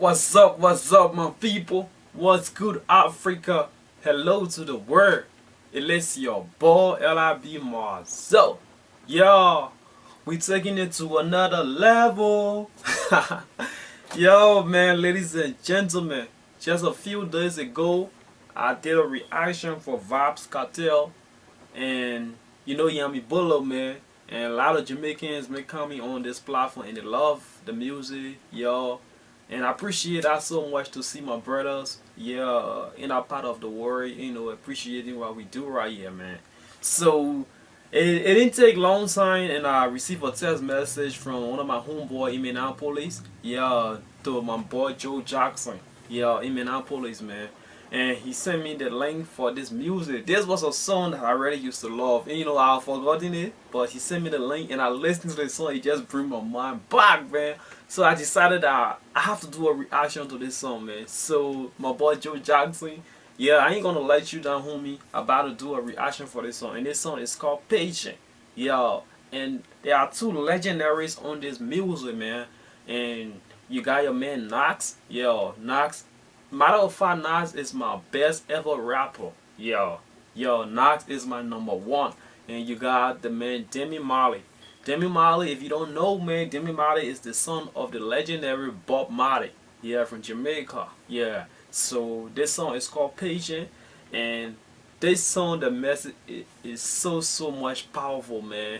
What's up, my people? What's good, Africa? Hello to the world. It is your boy, LIB MARZO. Yo, we taking it to another level. Yo, man, ladies and gentlemen, just a few days ago, I did a reaction for Vibes Cartel, and Yami Bullo, man, and a lot of Jamaicans been coming on this platform and they love the music, yo. And I appreciate that so much to see my brothers, yeah, in our part of the world, appreciating what we do right here, man. So it didn't take long time, and I received a text message from one of my homeboy in Minneapolis, yeah, to my boy Joe Jackson, yeah, in Minneapolis, man. And he sent me the link for this music. This was a song that I already used to love. And I've forgotten it, but he sent me the link and I listened to the song. It just bring my mind back, man. So I decided that I have to do a reaction to this song, man. So my boy Joe Jackson, yeah, I ain't gonna let you down, homie. About to do a reaction for this song. And this song is called Patient. Yeah. And there are two legendaries on this music, man. And you got your man Nas. Yo, Nas. Matter of fact, Nas is my best ever rapper. Yo, Nas is my number one. And you got the man Damian Marley. Damian Marley, if you don't know, man, Damian Marley is the son of the legendary Bob Marley. Yeah, from Jamaica. Yeah. So this song is called Patient, and this song, the message is so much powerful, man.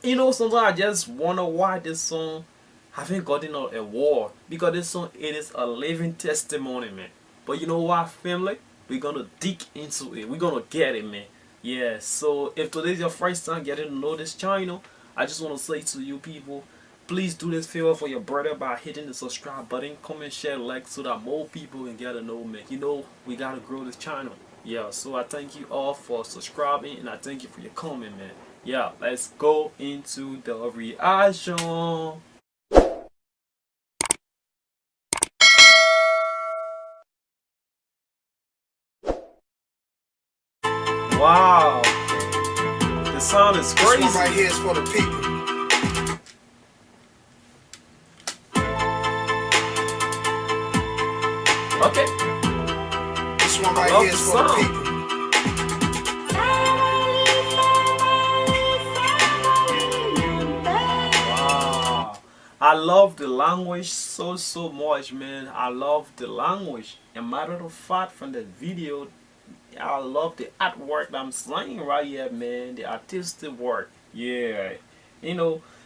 Sometimes I just wonder why this song haven't gotten an award, because this song, it is a living testimony, man. But you know what, family? We're gonna dig into it. We're gonna get it, man. Yeah. So if today's your first time getting to know this channel, I just want to say to you people, please do this favor for your brother by hitting the subscribe button, comment, share, like, so that more people can get to know me. We gotta grow this channel. Yeah. So I thank you all for subscribing, and I thank you for your comment, man. Yeah. Let's go into the reaction. Wow, the sound is crazy. This one right here is for the people. Okay. This one right here is for the people. Wow, I love the language so much, man. I love the language. And matter of fact, from the video, I love the artwork that I'm saying right here, man. The artistic work. Yeah.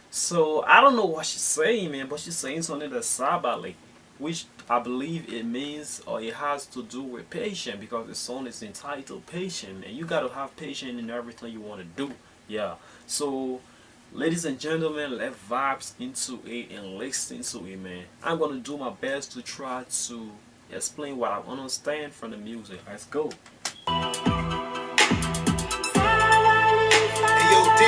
So I don't know what she's saying, man, but she's saying something that's sabali, which I believe it means, or it has to do with patience, because the song is entitled Patient, and you gotta have patience in everything you want to do. Yeah. So ladies and gentlemen, let's vibes into it and listen to it, man. I'm gonna do my best to try to explain what I understand from the music. Let's go. Hey, yo, D.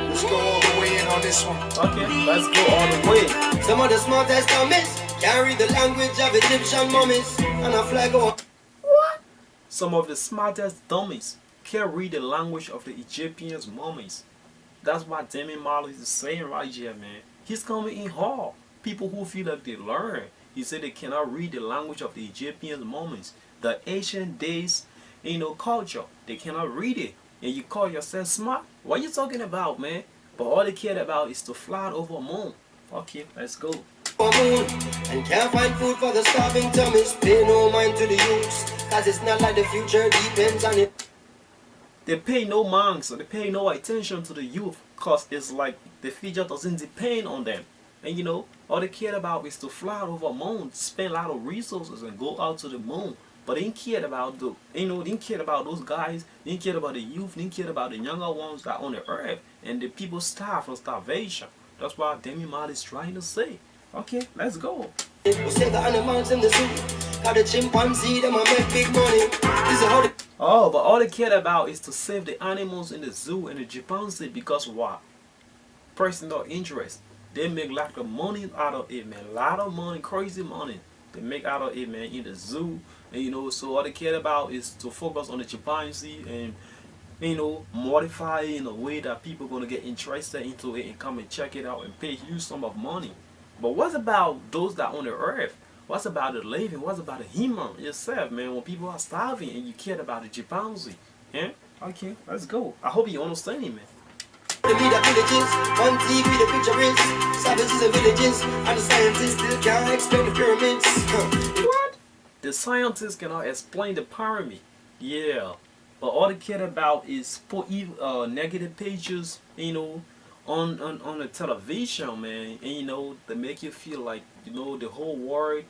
Let's go all the way in on this one. Okay, let's go all the way. Some of the smartest dummies can't read the language of Egyptian mummies, and a flag on. What? Some of the smartest dummies can't read the language of the Egyptian mummies. That's what Damian Marley is saying right here, man. He's coming in hard. People who feel like they learn. He said they cannot read the language of the Egyptian mummies. The ancient days, culture. They cannot read it. And you call yourself smart? What are you talking about, man? But all they care about is to fly over a moon. Okay, let's go. And can't find food for the starving tummies. Pay no mind to the youths, cause it's not like the future depends on it. They pay no mind, so they pay no attention to the youth, cause it's like the future doesn't depend on them. And all they care about is to fly over a moon, spend a lot of resources and go out to the moon. But they didn't care about didn't care about those guys, they didn't care about the youth, they didn't care about the younger ones that are on the earth, and the people starve from starvation. That's what Damian Marley is trying to say. Okay, let's go. We save the animals in the zoo, cause the chimpanzee, them a make big money. This is how they... Oh, but all they cared about is to save the animals in the zoo and the chimpanzee, because what? Personal interest. They make a lot of money out of it, man. A lot of money, crazy money. They make out of it, man, in the zoo. And so all they care about is to focus on the chimpanzee and modify it in a way that people gonna get interested into it and come and check it out and pay huge sum of money. But what's about those that on the earth? What's about the living? What's about the human yourself, man? When people are starving and you care about the chimpanzee, yeah? Okay, let's go. I hope you understand me, man. The media villages, on TV the picture is savages and villages, and the scientists still can't explain the pyramids. What? The scientists cannot explain the pyramid. Yeah, but all they care about is put negative pages, on the television, man, and they make you feel like the whole world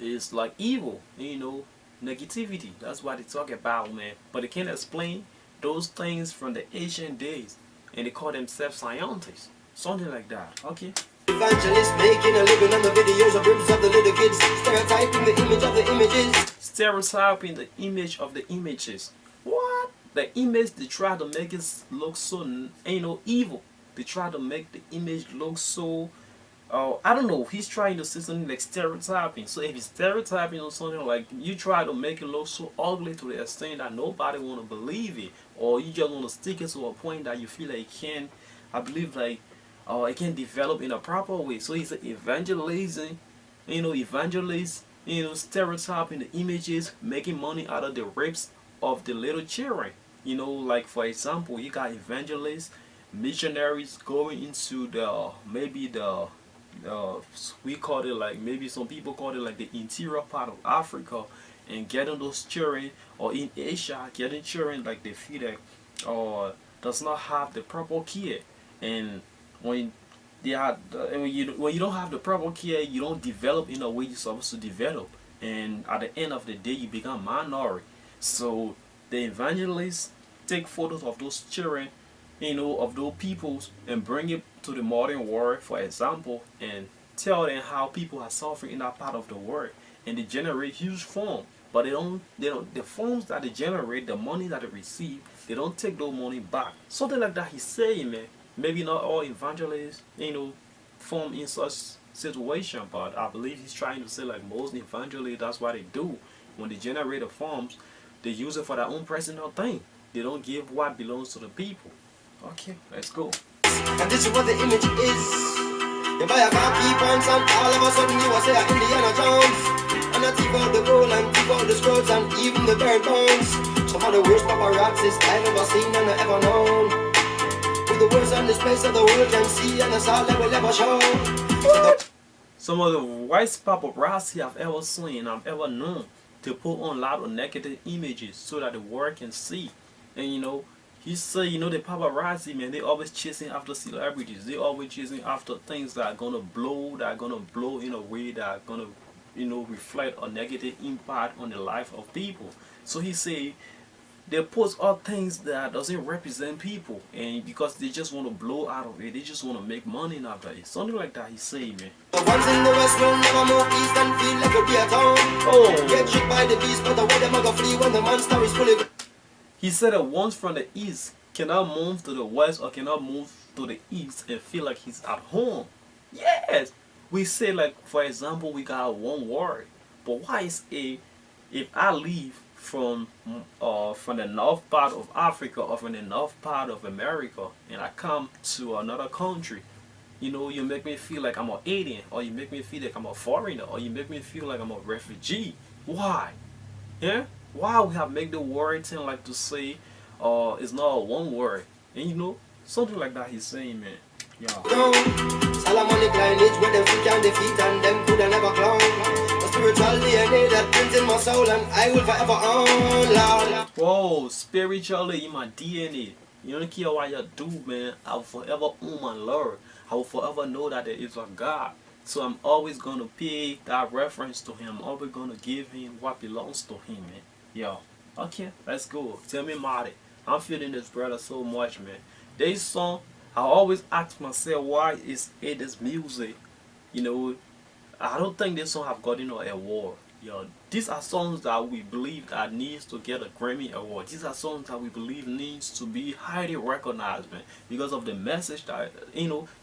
is like evil, negativity. That's what they talk about, man. But they can't explain those things from the ancient days, and they call themselves scientists, something like that. Okay. Evangelists making a living on the videos of ribs of the little kids, stereotyping the image of the images. Stereotyping the image of the images. What? The image they try to make it look so evil. They try to make the image look so I don't know, he's trying to say something like stereotyping. So if he's stereotyping or something, like you try to make it look so ugly to the extent that nobody want to believe it, or you just want to stick it to a point that you feel like it can, I believe like it can develop in a proper way. So he's evangelizing, evangelist, stereotyping the images, making money out of the rapes of the little children. Like for example, you got evangelists, missionaries going into the maybe the we call it like, maybe some people call it like the interior part of Africa, and getting those children, or in Asia getting children like they feel that does not have the proper care. And when when you don't have the proper care, you don't develop in a way you're supposed to develop, and at the end of the day you become minority. So the evangelists take photos of those children, of those peoples, and bring it to the modern world, for example, and tell them how people are suffering in that part of the world, and they generate huge funds. But the funds that they generate, the money that they receive, they don't take those money back. Something like that he's saying, man. Maybe not all evangelists, form in such situation, but I believe he's trying to say like most evangelists, that's what they do. When they generate the funds, they use it for their own personal thing. They don't give what belongs to the people. Okay, let's go. And this is what the image is. You buy a car, key points, and all of a sudden you are say Indiana Jones. And I take out the gold and take out the scrolls and even the bare bones. Some of the worst paparazzis I've ever seen and I've ever known. With the words on this place of the world can see, and that's all they will ever show. Some of the worst paparazzi I've ever seen, I've ever known, to put on a lot of negative images so that the world can see. And he say, the paparazzi, man, they always chasing after celebrities. They always chasing after things that are gonna blow, in a way that are gonna, reflect a negative impact on the life of people. So he say they post all things that doesn't represent people, and because they just want to blow out of it, they just want to make money out of it. Something like that he say, man. The ones in the west will never move east and feel like a beer town. Oh, Get tricked by the beast, but the way them a go flee when the monster is fully. he said that ones from the east cannot move to the west or cannot move to the east and feel like he's at home. Yes, we say like, for example, we got one word, but why is if I leave from the north part of Africa or from the north part of America and I come to another country, you make me feel like I'm an alien, or you make me feel like I'm a foreigner, or you make me feel like I'm a refugee. Why? Yeah? Why we have make the word thing like to say it's not one word, and something like that he's saying, man. Yeah. Solomonic lineage where them feet can defeat and them coulda never clown. A spiritual DNA that prints in my soul and I will forever own, Lord. Whoa, spiritually in my DNA. You don't care what you do, man. I will forever own my Lord. I will forever know that there is a God. So I'm always gonna pay that reference to him. I'm always gonna give him what belongs to him, man. Yo. Okay, let's go. Tell me Marty. I'm feeling this brother so much, man. This song, I always ask myself, why is it this music? I don't think this song have gotten an award. These are songs that we believe that needs to get a Grammy award. These are songs that we believe needs to be highly recognized, man, because of the message that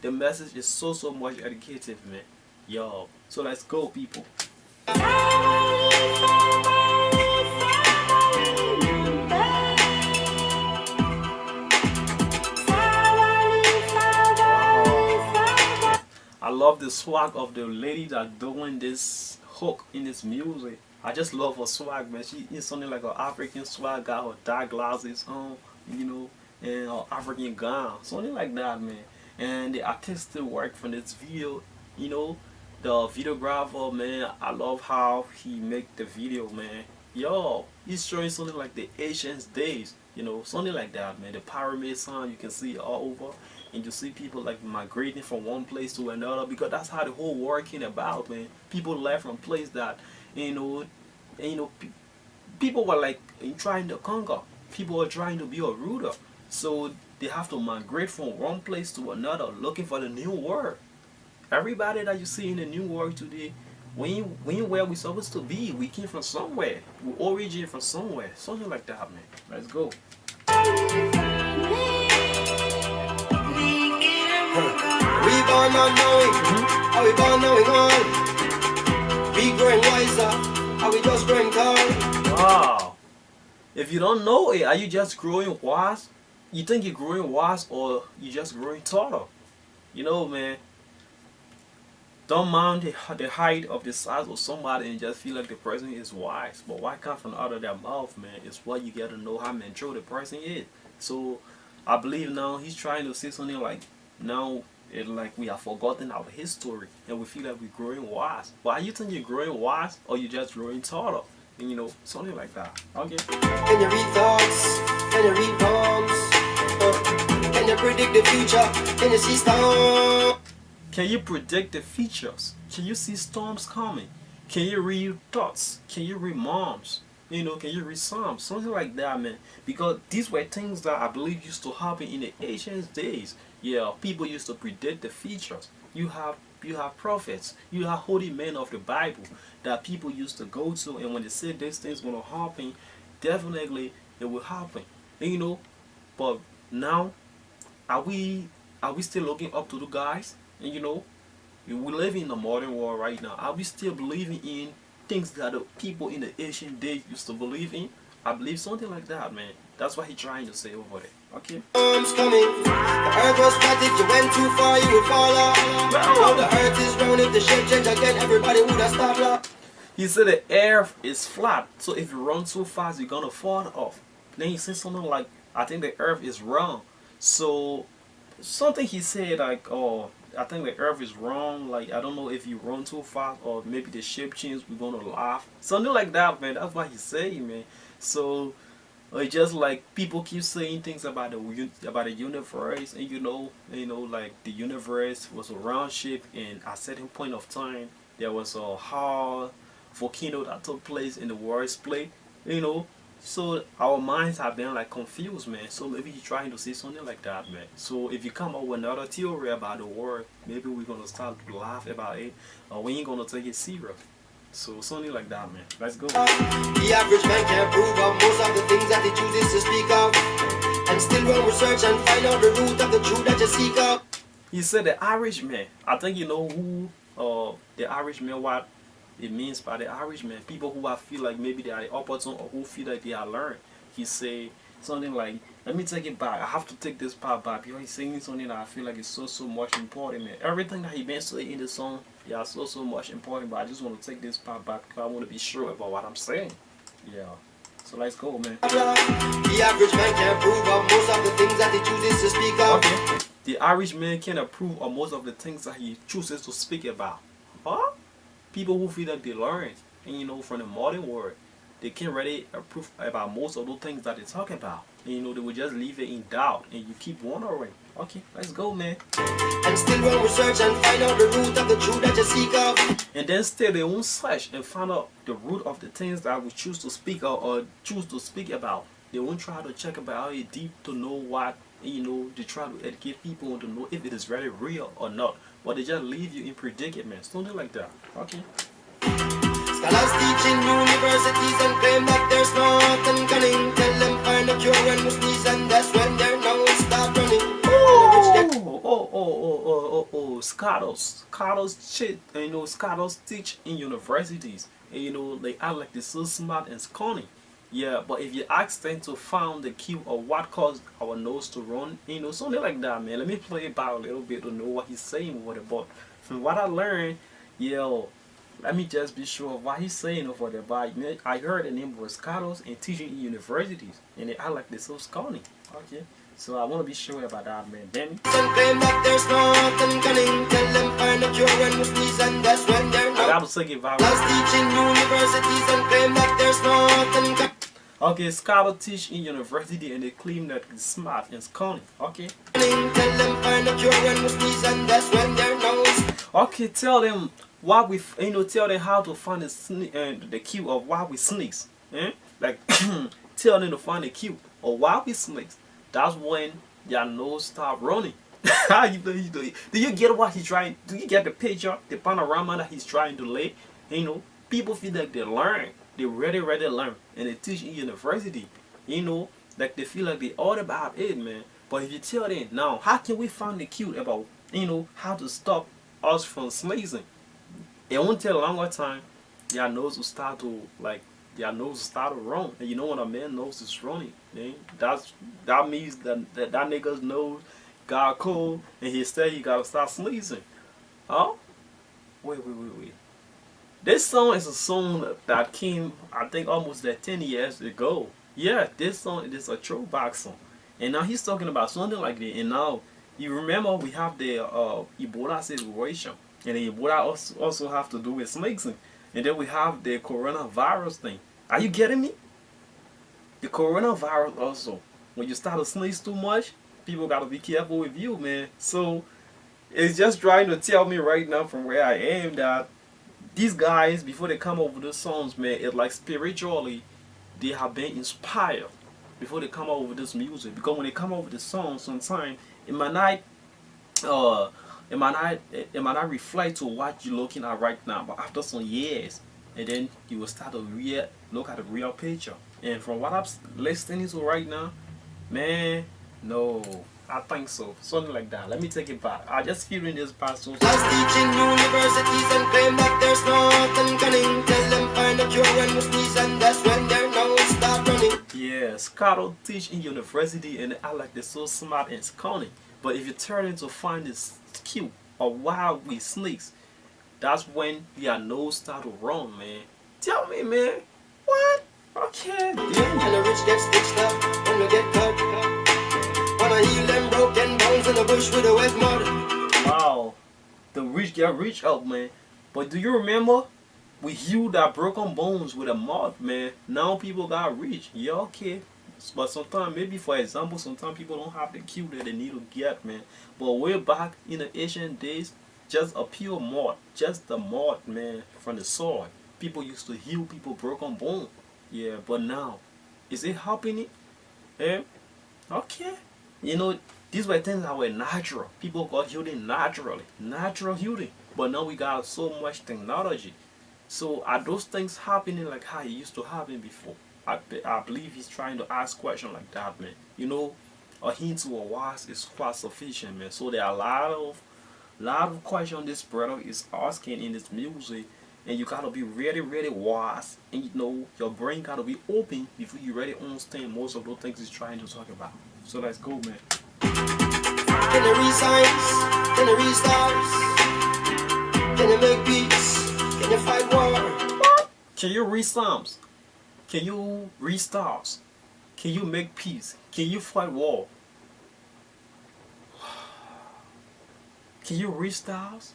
the message is so much educative, man. Yo, so let's go, people. I love the swag of the lady that doing this hook in this music. I just love her swag, man. She is something like an African swag, got her dark glasses on, you know, and her African gown, something like that, man. And the artistic work from this video, you know, the videographer, man, I love how he make the video, man. Yo, he's showing something like the ancient days, you know, something like that, man. The pyramid sign, you can see it all over, and you see people like migrating from one place to another, because that's how the whole world came about, man. People left from place that, you know, and, you know, people were like trying to conquer. People were trying to be a ruler, so they have to migrate from one place to another, looking for the new world. Everybody that you see in the new world today, when where we supposed to be, we came from somewhere. We origin from somewhere. Something like that, man. Let's go. We born not knowing, are we born knowing all? We growing wiser, are we just growing tall? Wow. If you don't know it, are you just growing wise? You think you're growing wise, or you just growing taller? You know, man. Don't mind the height of the size of somebody and just feel like the person is wise. But what comes from out of their mouth, man, is what you get to know how mature the person is. So I believe now he's trying to say something like, now it like we have forgotten our history and we feel like we're growing wise. But are you think you're growing wise, or you just growing taller? And you know, something like that. Okay. Can you read thoughts? Can you read palms? Can you predict the future? Can you see stars? Can you predict the futures? Can you see storms coming? Can you read thoughts? Can you read moms? You know, can you read psalms? Something like that, man. Because these were things that I believe used to happen in the ancient days. Yeah, people used to predict the futures. You have prophets, you have holy men of the Bible that people used to go to, and when they said this thing's gonna happen, definitely it will happen. And you know, but now are we still looking up to the guys? And you know, we live in the modern world right now. Are we still believing in things that the people in the ancient days used to believe in? I believe something like that, man. That's what he's trying to say over there. Okay. Storms coming. The earth was flat. If you went too far, you would fall off. Now the earth is round. If the shape change again, everybody would have stopped lost. He said the earth is flat, so if you run too fast, you're gonna fall off. Then he said something like, I think the earth is round. So something he said like, oh, I think the earth is wrong. Like, I don't know if you run too fast, or maybe the shape change, we're gonna laugh. Something like that, man. That's what he's saying, man. So it's just like people keep saying things about the universe, and you know, like the universe was a round shape, and at a certain point of time, there was a hard volcano that took place in the world split, you know. So our minds have been like confused, man. So maybe he's trying to say something like that, man. So if you come up with another theory about the world, maybe we're gonna start to laugh about it, or we ain't gonna take it serious. So something like that, man. Let's go. The average man can't prove of most of the things that he chooses to speak of, and still run research and find out the root of the truth that you seek out. He said the Irishman. I think you know who the Irishman, what it means by the Irishman. People who I feel like maybe they are opportune, or who feel like they are learned. He say something like, let me take it back. I have to take this part back, because he's saying something that I feel like is so much important, man. Everything that he been saying in the song, yeah, so much important, but I just want to take this part back because I want to be sure about what I'm saying. Yeah. So let's go, man. The average man can't prove of most of the things that he chooses to speak of. Okay. The Irishman can approve of most of the things that he chooses to speak about. Huh? People who feel like they learn, and you know, from the modern world, they can't really approve about most of those things that they talk about. And you know, they will just leave it in doubt, and you keep wondering. Okay, let's go, man. And still run research and find out the root of the truth that you seek of. And then still they won't search and find out the root of the things that we choose to speak of, or choose to speak about. They won't try to check about it deep to know what, you know, they try to educate people to know if it is really real or not. But they just leave you in predicament, something like that. Okay. Scholars teach in universities and claim that they're smart and cunning. Tell them find a cure when we sneeze, and that's when their nose start running. Scholars teach in universities, and you know, they act like they're so smart and cunning. Yeah, but if you ask them to find the cure of what caused our nose to run, you know, something like that, man. Let me play it back a little bit to know what he's saying with it. But from what I learned, yo, let me just be sure of what he's saying over there. But I heard the name was Carlos and teaching in universities, and I like this so scrawny. Okay, so I want to be sure about that, man. Danny. Some claim that there's nothing cunning. Tell them find a cure when we sneeze, and that's when they're I not. gotta say it viral. Just teaching universities and claim that there's nothing cunning. Okay, scholars teach in university and they claim that it's smart and scrawny. Okay. Tell them find a cure when we sneeze, and that's when they're not. Okay, tell them why we, tell them how to find the cue of why we snakes. Like, tell them to find the cue of why we snakes. That's when your nose start running. Do you get what he's trying? Do you get the picture, the panorama that he's trying to lay? People feel like they learn. They really learn, and they teach in university. Like they feel like they all about it, man. But if you tell them now, how can we find the cue about, how to stop us from sneezing? It won't take a longer time. Your nose will start to run. And you know when a man's nose is running, that means that nigga's nose got cold, and he said he gotta start sneezing. Oh, wait. This song is a song that came, I think, almost 10 years ago. Yeah, this song is a throwback song. And now he's talking about something like that. And now, you remember we have the Ebola situation. And the Ebola also have to do with snakes. And then we have the coronavirus thing. Are you getting me? The coronavirus also. When you start to sneeze too much, people got to be careful with you, man. So, it's just trying to tell me right now from where I am that these guys, before they come up with the songs, man, it's like spiritually, they have been inspired before they come up with this music. Because when they come up with the song, sometimes it might not reflect to what you're looking at right now. But after some years, and then you will start to look at the real picture. And from what I'm listening to right now, man, no. I think so. Something like that. Let me take it back. I just feel in this past. Just teaching universities and claim that there's nothing cunning. Tell them find a cure when we sneeze, and that's when their nose start running. Yeah, scholars teach in university and I like they're so smart and scrawny. But if you turn into find this cue of why we snakes, that's when your nose start to run, man. Tell me, man. What? Okay. And the rich get stitched up when we get cut. Wanna heal them broken bones in the bush with a wet mud. Wow, the rich get rich up, man. But do you remember? We healed our broken bones with a mud, man. Now people got rich. Yeah, okay. But sometimes, maybe for example, sometimes people don't have the cue that they need to get, man. But way back in the ancient days, just a pure mud, just the mud, man, from the soil. People used to heal people broken bone. Yeah, but now, is it happening? Eh? Okay. These were things that were natural. People got healing naturally. Natural healing. But now we got so much technology. So are those things happening like how it used to happen before? I believe he's trying to ask questions like that, man. A hint to a wise is quite sufficient, man. So there are a lot of questions this brother is asking in his music. And you gotta be really wise. And your brain gotta be open before you really understand most of those things he's trying to talk about. So let's go, man. Can you re-science? Can you restart? Can you make peace? Can you fight war? What? Can you re-psalms? Can you restart? Can you make peace? Can you fight war? Can you restart?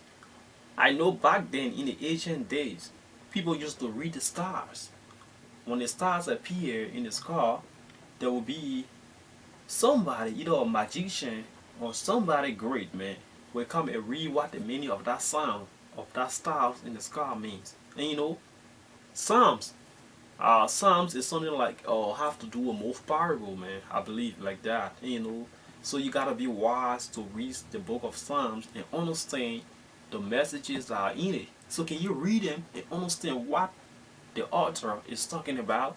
I know back then in the ancient days, people used to read the stars. When the stars appear in the sky, there will be somebody, either a magician or somebody great, man, will come and read what the meaning of that sound of that stars in the sky means. And Psalms is something like have to do with most parable, man. I believe like that. So you gotta be wise to read the book of Psalms and understand the messages that are in it. So can you read them and understand what the author is talking about?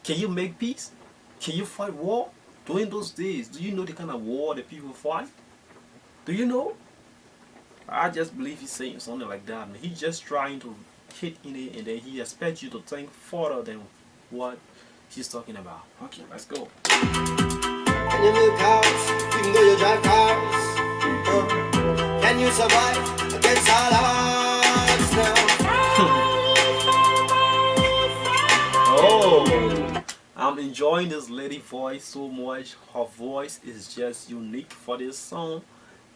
Can you make peace? Can you fight war? During those days, do you know the kind of war that people fight? Do you know? I just believe he's saying something like that, man. He's just trying to hit in it, and then he expects you to think further than what he's talking about. Okay, let's go. Can you milk cows even though you drive cars? Can you survive? against all odds now. Oh, I'm enjoying this lady voice so much. Her voice is just unique for this song,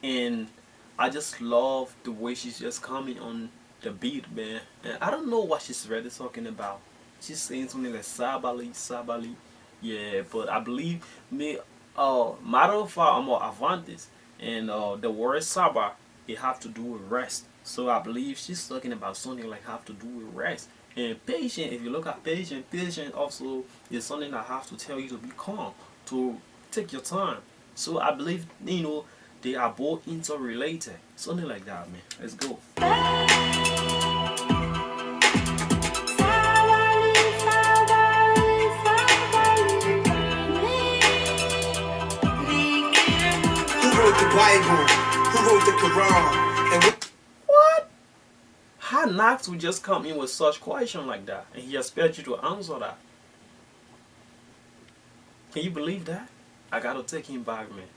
and I just love the way she's just coming on the beat, man. And I don't know what she's really talking about. She's saying something like sabali, sabali. Yeah, but I believe me. Matter of fact, I'm more Avantis, and the word saba it have to do with rest. So I believe she's talking about something like have to do with rest. And patient, if you look at patient, patient also is something that have to tell you to be calm, to take your time. So I believe they are both interrelated, something like that, man. Let's go. Who wrote the Bible? Who wrote the Quran? And What? How Knox would just come in with such question like that, and he expects you to answer that? Can you believe that? I gotta take him back, man.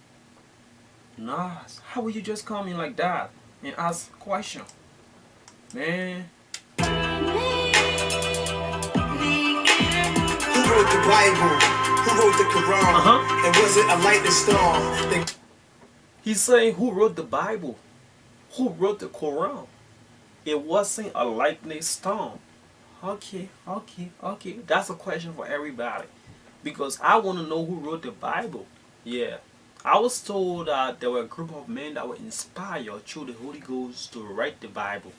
Nas, how would you just come in like that and ask a question, man? who wrote the Bible? Who wrote the Quran? Uh-huh. And was it a lightning storm? He's saying who wrote the Bible? Who wrote the Quran? It wasn't a lightning storm. Okay, okay, okay. That's a question for everybody. Because I want to know who wrote the Bible. Yeah. I was told that there were a group of men that were inspired through the Holy Ghost to write the Bible.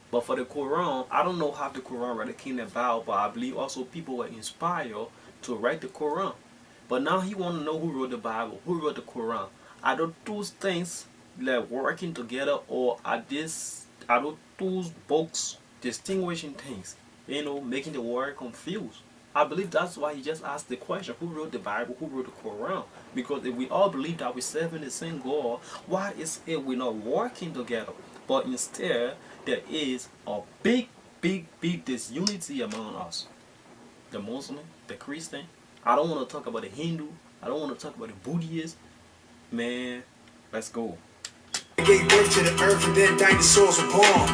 But for the Quran, I don't know how the Quran really came about, but I believe also people were inspired to write the Quran. But now he want to know who wrote the Bible, who wrote the Quran. Are those things like working together, or are those books distinguishing things? Making the world confused. I believe that's why he just asked the question, who wrote the Bible, who wrote the Quran? Because if we all believe that we're serving the same God, why is it we're not working together? But instead, there is a big, big, big disunity among us. The Muslim, the Christian. I don't want to talk about the Hindu. I don't want to talk about the Buddhist. Man, let's go. Gave birth to the earth and then dinosaurs were born.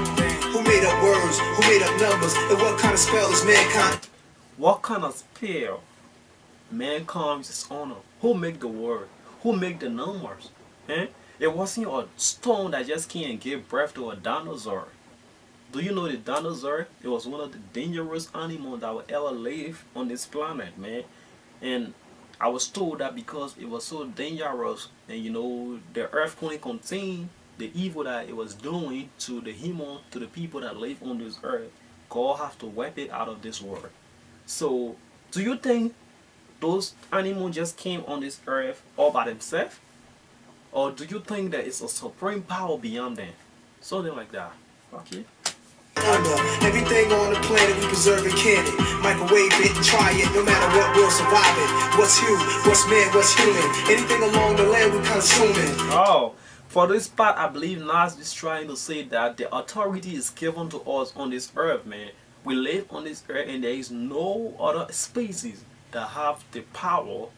Who made up words? Who made up numbers? And what kind of spell is mankind? What kind of spell mankind is honor? Who make the word? Who make the numbers? Eh? It wasn't a stone that just came and gave birth to a dinosaur. Do you know the dinosaur? It was one of the dangerous animals that would ever live on this planet, man. And I was told that because it was so dangerous, and the earth couldn't contain the evil that it was doing to the human, to the people that live on this earth, God have to wipe it out of this world. So, do you think those animals just came on this earth all by themselves? Or do you think that it's a supreme power beyond them? Something like that. Okay. Under everything on the planet we preserve and can it. Microwave it and try it, no matter what, we'll survive it. What's human, what's man, what's human? Anything along the land we consuming. Oh, for this part, I believe Nas is trying to say that the authority is given to us on this earth, man. We live on this earth, and there is no other species that have the power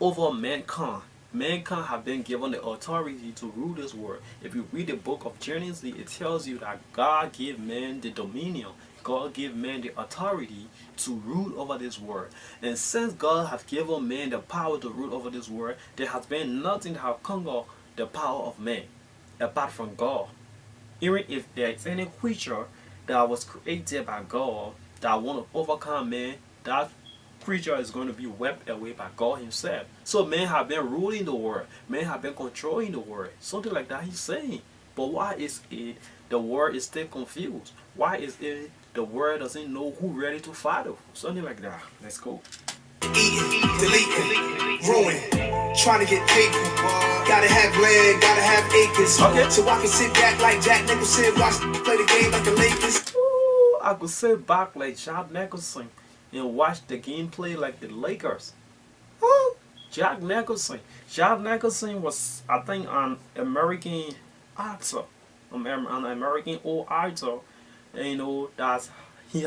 over mankind. Mankind have been given the authority to rule this world. If you read the book of Genesis, it tells you that God gave man the dominion. God gave man the authority to rule over this world. And since God has given man the power to rule over this world, there has been nothing that have conquered the power of man apart from God. Even if there is any creature that was created by God that want to overcome man, that creature is going to be wiped away by God himself. So men have been ruling the world. Men have been controlling the world. Something like that he's saying. But why is it the world is still confused? Why is it the world doesn't know who ready to follow? Something like that. Let's go. Eating, deleting, ruin, trying to get paper. Gotta have land, gotta have acres. Okay. So I can sit back like Jack Nicholson, watch play the game like the Lakers. Ooh, I could sit back like Jack Nicholson and watch the gameplay like the Lakers. Ooh, Jack Nicholson. Jack Nicholson was, I think, an American actor, an American old actor. And that's he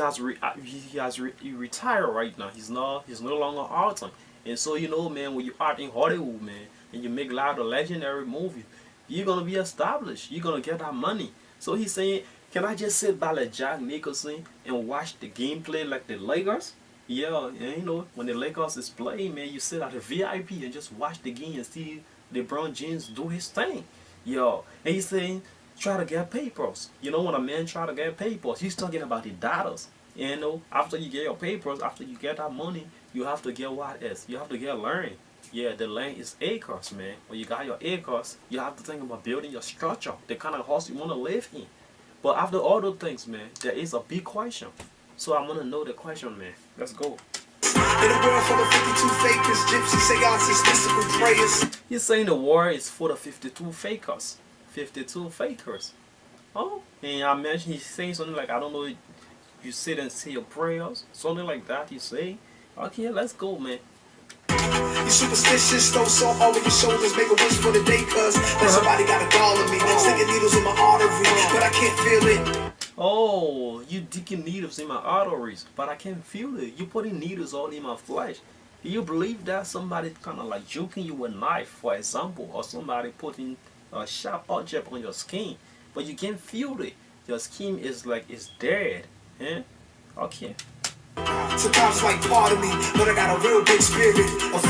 retired right now. He's no longer acting. And so man, when you act in Hollywood, man, and you make a lot of legendary movies, you're gonna be established. You're gonna get that money. So he's saying, can I just sit by like Jack Nicholson and watch the gameplay like the Lakers? Yeah, and you know, when the Lakers is playing, man, you sit at the VIP and just watch the game and see LeBron James do his thing. Yo, and he's saying, try to get papers. You know, when a man try to get papers, he's talking about the dollars. You know, after you get your papers, after you get that money, you have to get what else? You have to get land. Yeah, the land is acres, man. When you got your acres, you have to think about building your structure, the kind of house you want to live in. But after all those things, man, there is a big question. So I want to know the question, man. Let's go. In a world full of 52 fakers, gypsy seances, mystical prayers. He's saying the war is full of 52 fakers. 52 fakers. Oh, and I mentioned he's saying something like, I don't know, you sit and say your prayers, something like that. You say, okay, let's go, man. You superstitious, throw salt over your shoulders, make a wish for the day, cuz somebody got a gall on me, sticking needles in my artery, but I can't feel it. Oh, you digging needles in my arteries, but I can't feel it. You putting needles all in my flesh. Do you believe that somebody kind of like joking you with a knife, for example, or somebody putting a sharp object on your skin, but you can't feel it? Your skin is like it's dead, eh? Okay. Sometimes it's like part of me, but I got a real big spirit. I'm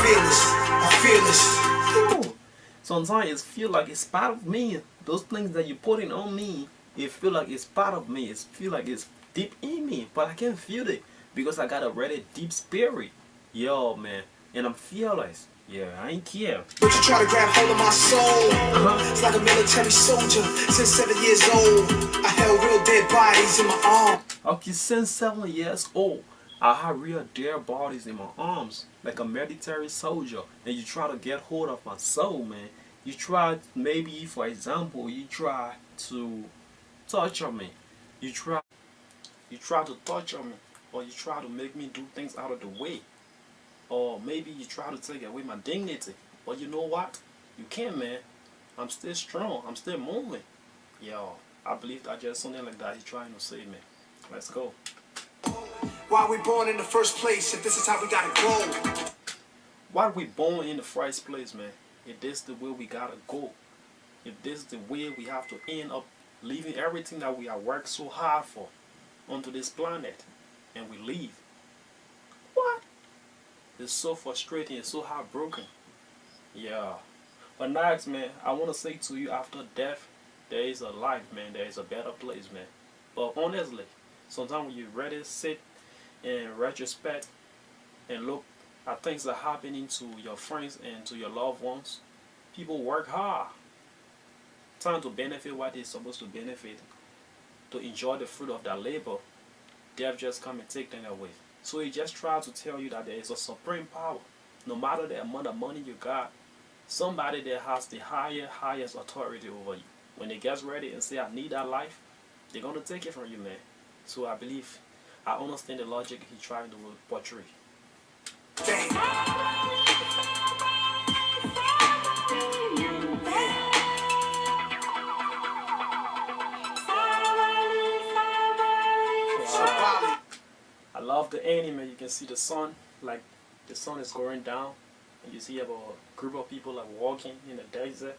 fearless. Ooh. Sometimes it feel like it's part of me. Those things that you putting on me, it feel like it's part of me. It feel like it's deep in me, but I can't feel it because I got a really deep spirit. Yo, man, and I'm fearless. Yeah, I ain't care. But you try to grab hold of my soul. It's like a military soldier. Since 7 years old, I held real dead bodies in my arms. Okay, since 7 years old, I have real dead bodies in my arms, like a military soldier. And you try to get hold of my soul, man. You try, maybe, for example, you try to torture me. You try to torture me, or you try to make me do things out of the way. Or maybe you try to take away my dignity. But you know what? You can't, man. I'm still strong. I'm still moving. Yo, I believe that just something like that he's trying to say, man. Let's go. Why we born in the first place if this is how we gotta go? Why we born in the first place, man? If this the way we gotta go. If this is the way we have to end up leaving everything that we have worked so hard for onto this planet. And we leave. What? It's so frustrating, it's so heartbroken. Yeah. But next, man, I want to say to you, after death, there is a life, man. There is a better place, man. But honestly, sometimes when you really sit in retrospect and look at things that are happening to your friends and to your loved ones, people work hard, trying to benefit what they're supposed to benefit, to enjoy the fruit of their labor. Death just come and take them away. So he just tries to tell you that there is a supreme power. No matter the amount of money you got, somebody that has the highest authority over you. When they get ready and say, I need that life, they're going to take it from you, man. So I believe, I understand the logic he's trying to portray. I love the anime. You can see the sun, like the sun is going down, and you see a group of people like walking in the desert.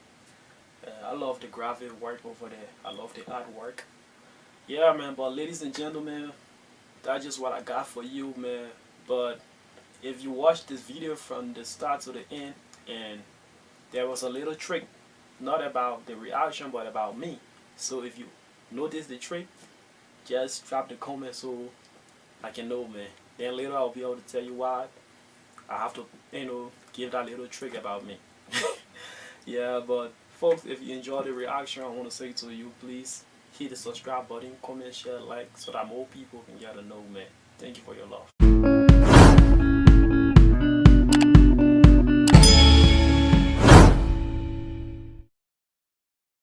I love the graphic work over there. I love the artwork. Yeah, man. But ladies and gentlemen, that's just what I got for you, man. But if you watch this video from the start to the end, and there was a little trick, not about the reaction, but about me. So if you notice the trick, just drop the comment so I can know, man. Then later I'll be able to tell you why I have to, give that little trick about me. Yeah, but folks, if you enjoyed the reaction, I want to say to you, please hit the subscribe button, comment, share, like, so that more people can get to know, man. Thank you for your love.